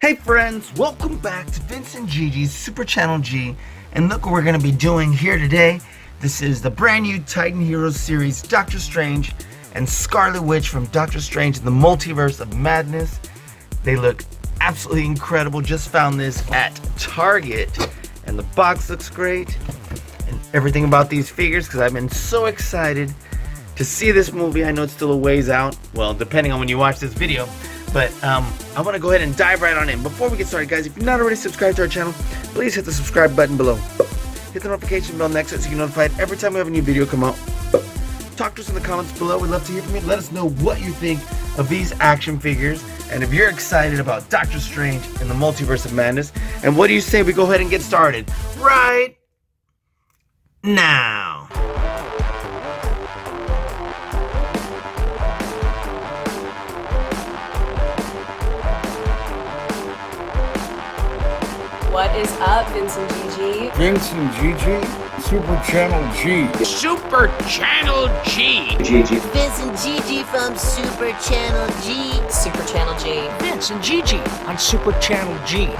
Hey friends, welcome back to Vince and Gigi's Super Channel G, and look what we're going to be doing here today. This is the brand new Titan Heroes series, Doctor Strange and Scarlet Witch from Doctor Strange in the Multiverse of Madness. They look absolutely incredible. Just found this at Target, and the box looks great, and everything about these figures, because I've been so excited to see this movie. I know it's still a ways out, well, depending on when you watch this video. But I want to go ahead and dive right on in. Before we get started, guys, if you're not already subscribed to our channel, please hit the subscribe button below. Hit the notification bell next to it so you get notified every time we have a new video come out. Talk to us in the comments below. We'd love to hear from you. Let us know what you think of these action figures. And if you're excited about Doctor Strange and the Multiverse of Madness. And what do you say we go ahead and get started right now? What is up, Vince and Gigi? Vince and Gigi, Super Channel G. Super Channel G. Gigi. Vince and Gigi from Super Channel G. Super Channel G. Vince and Gigi on Super Channel G.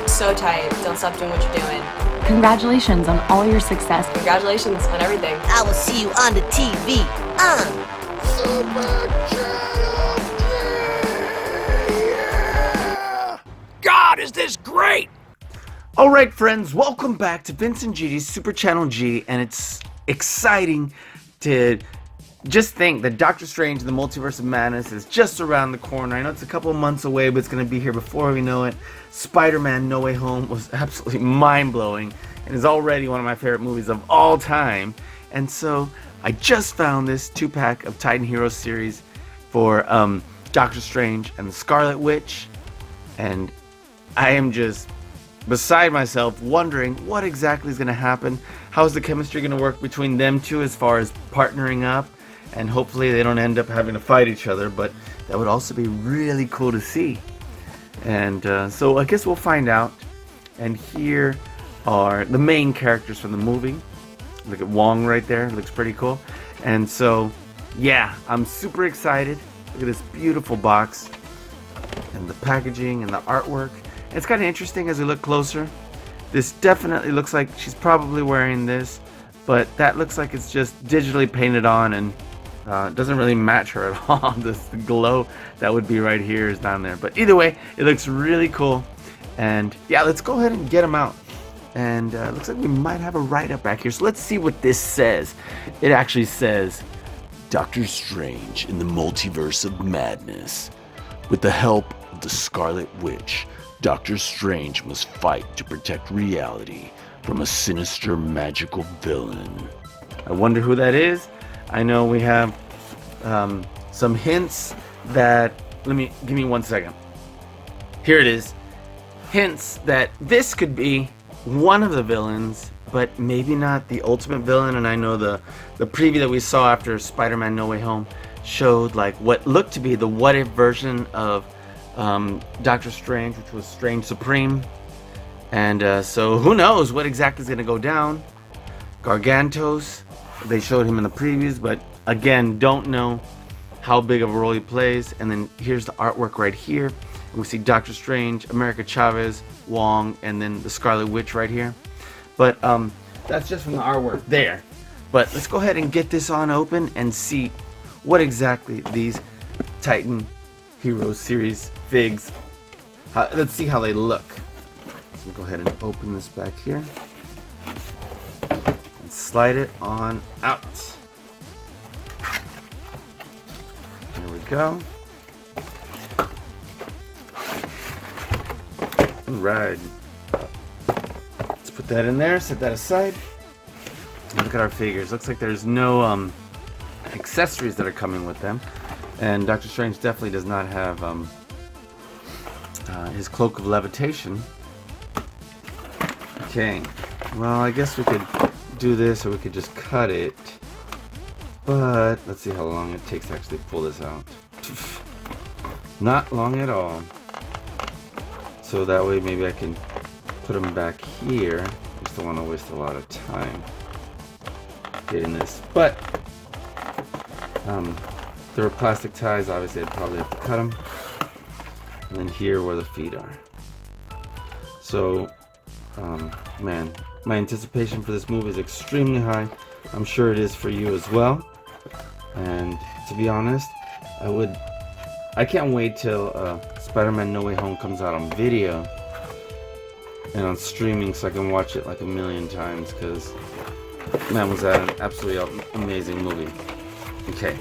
So tight. Don't stop doing what you're doing. Congratulations on all your success. Congratulations on everything. I will see you on the TV on Super Channel G. God, is this great? Alright friends, welcome back to Vince and Gigi's Super Channel G, and it's exciting to just think that Doctor Strange and the Multiverse of Madness is just around the corner. I know it's a couple of months away, but it's going to be here before we know it. Spider-Man No Way Home was absolutely mind-blowing and is already one of my favorite movies of all time. And so I just found this 2-pack of Titan Heroes series for Doctor Strange and the Scarlet Witch, and I am just beside myself wondering what exactly is going to happen. How is the chemistry going to work between them two as far as partnering up, and hopefully they don't end up having to fight each other, but that would also be really cool to see. And so I guess we'll find out. And here are the main characters from the movie. Look at Wong right there, looks pretty cool. And so yeah, I'm super excited. Look at this beautiful box and the packaging and the artwork. It's kind of interesting as we look closer. This definitely looks like she's probably wearing this, but that looks like it's just digitally painted on, and doesn't really match her at all. The glow that would be right here is down there. But either way, it looks really cool. And yeah, let's go ahead and get them out. And it looks like we might have a write-up back here. So let's see what this says. It actually says, Doctor Strange in the Multiverse of Madness. With the help of the Scarlet Witch, Doctor Strange must fight to protect reality from a sinister magical villain. I wonder who that is. I know we have some hints that, give me 1 second. Here it is. Hints that this could be one of the villains, but maybe not the ultimate villain. And I know the preview that we saw after Spider-Man No Way Home showed like what looked to be the what-if version of Doctor Strange, which was Strange Supreme. And so who knows what exactly is going to go down. Gargantos, they showed him in the previews, but again, don't know how big of a role he plays. And then here's the artwork right here. We see Doctor Strange, America Chavez, Wong, and then the Scarlet Witch right here. But that's just from the artwork there. But let's go ahead and get this on open and see what exactly these Titan Heroes series figs, let's see how they look. So we'll go ahead and open this back here and slide it on out. There we go. Alright, let's put that in there, set that aside. And look at our figures. Looks like there's no accessories that are coming with them. And Doctor Strange definitely does not have his cloak of levitation. Okay, well, I guess we could do this, or we could just cut it. But let's see how long it takes to actually pull this out. Not long at all. So that way maybe I can put them back here. I just don't want to waste a lot of time getting this. But if there were plastic ties, obviously I'd probably have to cut them. And then here where the feet are. So, man, my anticipation for this movie is extremely high. I'm sure it is for you as well. And to be honest, I can't wait till Spider-Man No Way Home comes out on video and on streaming so I can watch it like a million times, because man, was that an absolutely amazing movie. Okay,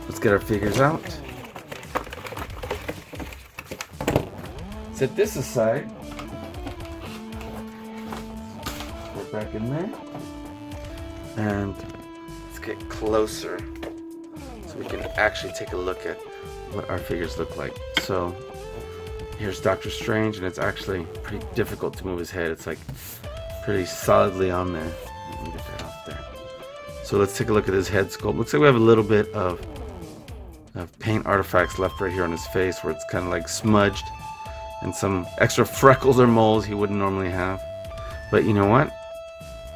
let's get our figures out. Set this aside. Put it back in there. And let's get closer so we can actually take a look at what our figures look like. So here's Doctor Strange, and it's actually pretty difficult to move his head. It's like pretty solidly on there. Let me get that off there. So let's take a look at his head sculpt. Looks like we have a little bit of paint artifacts left right here on his face, where it's kind of like smudged, and some extra freckles or moles he wouldn't normally have. But you know what?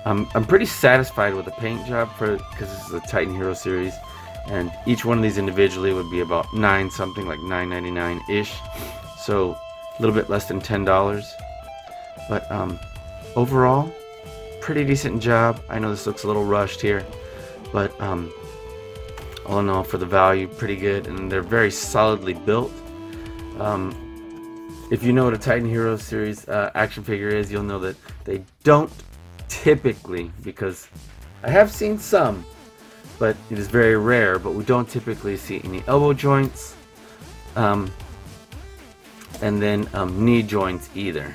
I'm pretty satisfied with the paint job because this is a Titan Hero series, and each one of these individually would be about something like $9.99-ish. So a little bit less than $10. But overall, pretty decent job. I know this looks a little rushed here, but all in all, for the value, pretty good, and they're very solidly built. If you know what a Titan Hero series action figure is, you'll know that they don't typically, because I have seen some, but it is very rare, but we don't typically see any elbow joints and then knee joints either.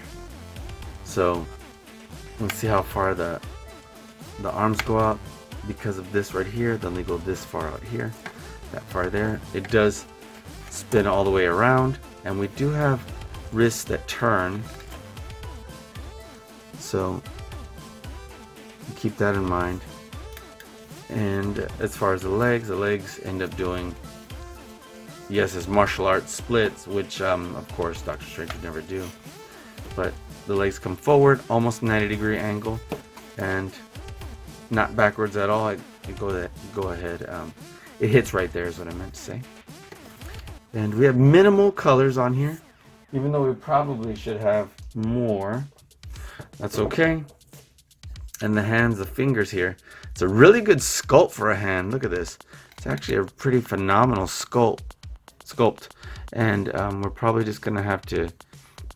So let's see how far the arms go out. Because of this right here, then they go this far out here, that far there. It does spin all the way around, and we do have wrists that turn, so keep that in mind. And as far as the legs end up doing, yes, as martial arts splits, which of course Doctor Strange would never do, but the legs come forward, almost 90-degree angle, and not backwards at all. I go ahead. It hits right there is what I meant to say. And we have minimal colors on here, even though we probably should have more. That's okay. And the hands, the fingers here, it's a really good sculpt for a hand. Look at this. It's actually a pretty phenomenal sculpt. And we're probably just gonna have to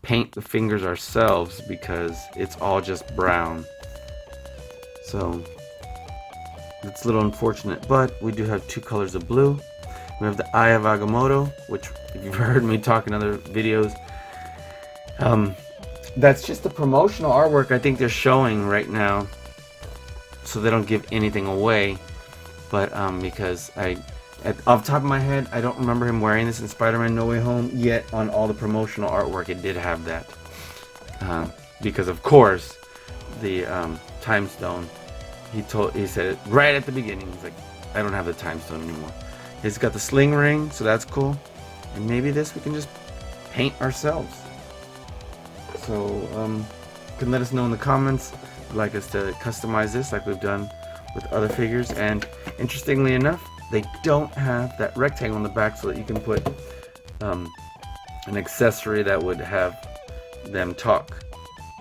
paint the fingers ourselves because it's all just brown. So it's a little unfortunate, but we do have two colors of blue. We have the Eye of Agamotto, which, if you've heard me talk in other videos, that's just the promotional artwork I think they're showing right now, so they don't give anything away. But because off the top of my head, I don't remember him wearing this in Spider-Man No Way Home, yet on all the promotional artwork it did have that. Because of course, the Time Stone, he said it right at the beginning. He's like, I don't have the Time Stone anymore. He's got the sling ring, so that's cool. And maybe this we can just paint ourselves. So you can let us know in the comments if you'd like us to customize this like we've done with other figures. And interestingly enough, they don't have that rectangle on the back so that you can put an accessory that would have them talk.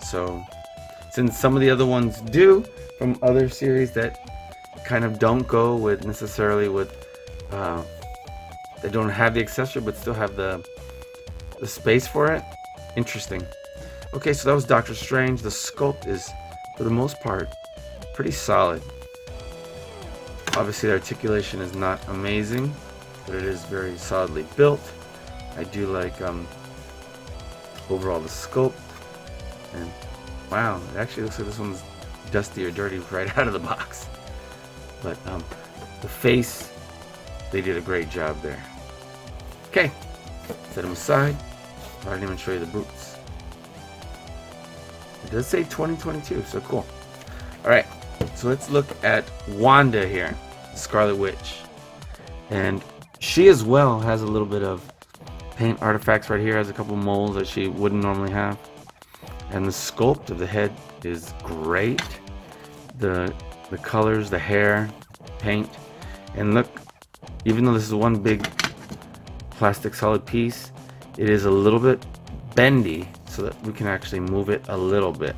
So since some of the other ones do from other series that kind of don't go with necessarily with they don't have the accessory but still have the space for it. Interesting. Okay, so that was Doctor Strange. The sculpt is, for the most part, pretty solid. Obviously the articulation is not amazing, but it is very solidly built. I do like overall the sculpt, and wow, it actually looks like this one's dusty or dirty right out of the box. But the face, they did a great job there. Okay, set them aside. I didn't even show you the boots. It does say 2022, so cool. Alright, so let's look at Wanda here, Scarlet Witch. And she as well has a little bit of paint artifacts right here, has a couple moles that she wouldn't normally have. And the sculpt of the head is great. The colors, the hair, paint. And look, even though this is one big plastic solid piece, it is a little bit bendy. so that we can actually move it a little bit.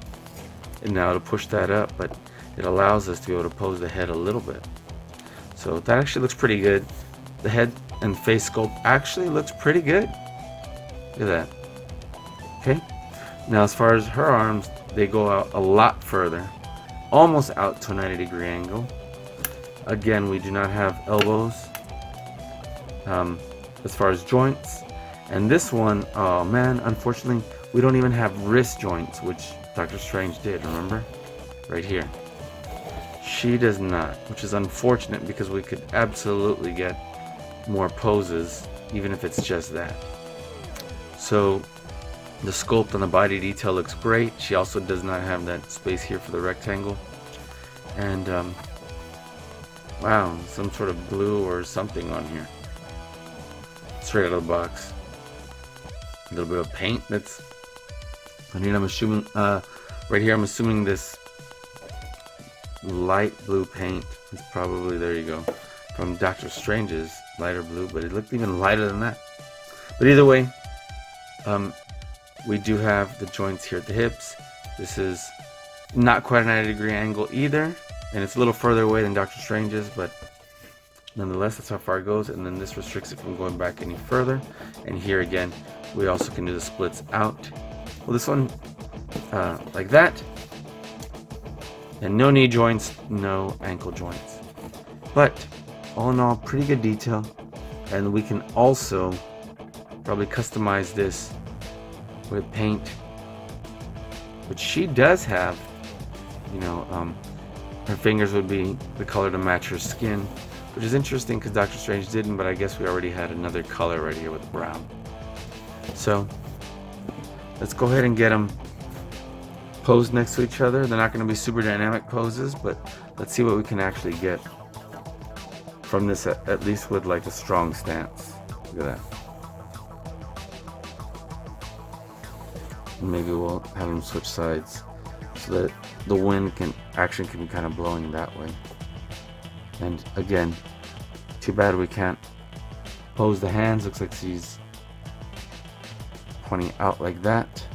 And now to push that up, but it allows us to be able to pose the head a little bit. So that actually looks pretty good. The head and face sculpt actually looks pretty good. Look at that. Okay. Now as far as her arms, they go out a lot further. Almost out to a 90-degree angle. Again, we do not have elbows as far as joints. And this one, oh man, unfortunately, we don't even have wrist joints, which Doctor Strange did, remember? Right here. She does not, which is unfortunate because we could absolutely get more poses, even if it's just that. So the sculpt on the body detail looks great. She also does not have that space here for the rectangle. And wow, some sort of glue or something on here. Straight out of the box. A little bit of paint. That's, I mean, I'm assuming right here, I'm assuming this light blue paint is probably, there you go, from Doctor Strange's lighter blue, but it looked even lighter than that. But either way, we do have the joints here at the hips. This is not quite a 90-degree angle either, and it's a little further away than Doctor Strange's, but nonetheless, that's how far it goes. And then this restricts it from going back any further. And here again, we also can do the splits out. Well, this one, like that. And no knee joints, no ankle joints. But all in all, pretty good detail. And we can also probably customize this with paint, which she does have. You know, her fingers would be the color to match her skin, which is interesting because Doctor Strange didn't, but I guess we already had another color right here with brown. So let's go ahead and get them posed next to each other. They're not going to be super dynamic poses, but let's see what we can actually get from this, at least with like a strong stance. Look at that. And maybe we'll have them switch sides so that the wind can be kind of blowing that way. And again, too bad we can't pose the hands. Looks like she's pointing out like that.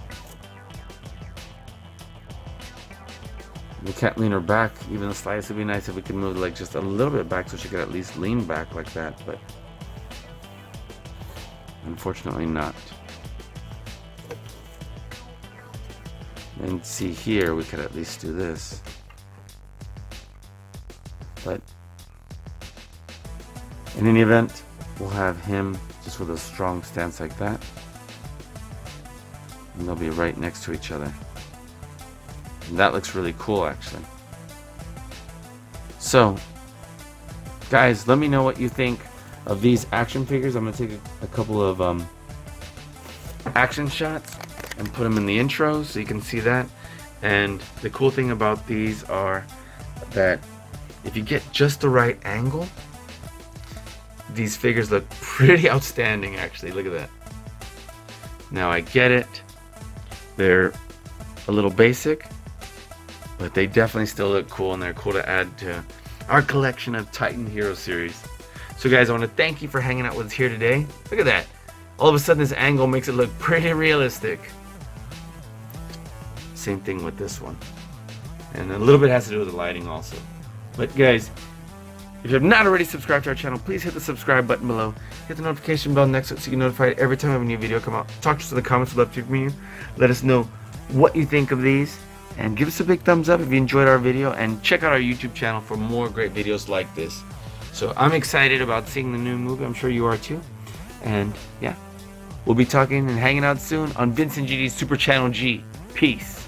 We can't lean her back even the slightest. Would be nice if we could move the leg just a little bit back so she could at least lean back like that, but unfortunately not. And see here, we could at least do this, but in any event, we'll have him just with a strong stance like that, and they'll be right next to each other. And that looks really cool, actually. So, guys, let me know what you think of these action figures. I'm going to take a couple of action shots and put them in the intro so you can see that. And the cool thing about these are that if you get just the right angle, these figures look pretty outstanding, actually. Look at that. Now, I get it. They're a little basic, but they definitely still look cool, and they're cool to add to our collection of Titan Hero series. So guys, I want to thank you for hanging out with us here today. Look at that. All of a sudden this angle makes it look pretty realistic. Same thing with this one. And a little bit has to do with the lighting also. But guys, if you have not already subscribed to our channel, please hit the subscribe button below. Hit the notification bell next to it so you get notified every time I have a new video come out. Talk to us in the comments. We'd love to hear from you. Let us know what you think of these. And give us a big thumbs up if you enjoyed our video. And check out our YouTube channel for more great videos like this. So I'm excited about seeing the new movie. I'm sure you are too. And yeah, we'll be talking and hanging out soon on Vincent GD's Super Channel G. Peace.